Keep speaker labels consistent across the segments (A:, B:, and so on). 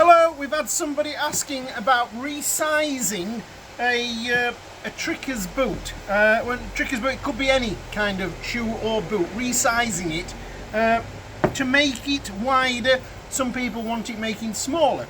A: Hello, we've had somebody asking about resizing a tricker's boot. Tricker's boot, it could be any kind of shoe or boot. Resizing it to make it wider. Some people want it making smaller.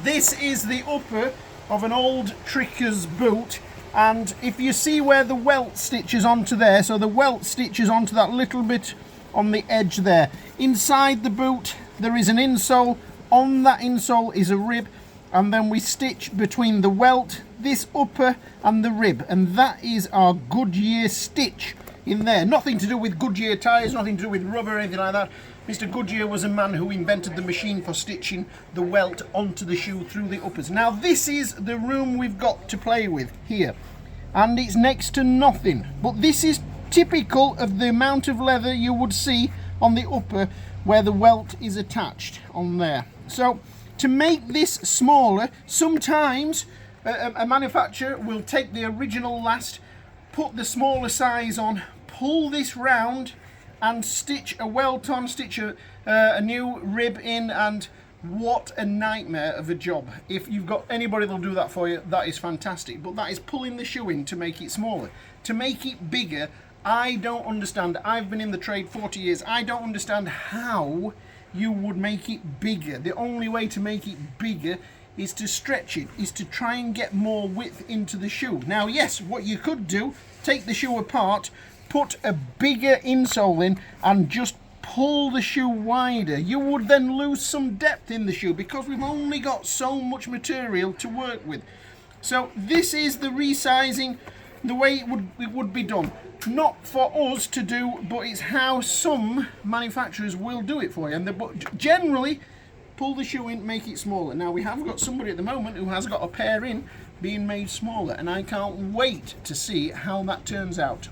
A: This is the upper of an old tricker's boot, and if you see where the welt stitches onto there, so the welt stitches onto that little bit on the edge there. Inside the boot there is an insole. On that insole is a rib, and then we stitch between the welt, this upper, and the rib, and that is our Goodyear stitch in there. Nothing to do with Goodyear tyres, nothing to do with rubber or anything like that. Mr. Goodyear was a man who invented the machine for stitching the welt onto the shoe through the uppers. Now this is the room we've got to play with here, and it's next to nothing, but this is typical of the amount of leather you would see on the upper where the welt is attached on there. So to make this smaller, sometimes a manufacturer will take the original last, put the smaller size on, pull this round and stitch a welt on, stitch a new rib in, and what a nightmare of a job. If you've got anybody that'll do that for you, that is fantastic, but that is pulling the shoe in to make it smaller. To make it bigger, I don't understand. I've been in the trade 40 years. I don't understand how you would make it bigger. The only way to make it bigger is to stretch it, is to try and get more width into the shoe. Now, yes, what you could do, take the shoe apart, put a bigger insole in, and just pull the shoe wider. You would then lose some depth in the shoe because we've only got so much material to work with. So this is the resizing, the way it would be done. Not for us to do, but it's how some manufacturers will do it for you. And generally, pull the shoe in, make it smaller. Now we have got somebody at the moment who has got a pair in being made smaller, and I can't wait to see how that turns out.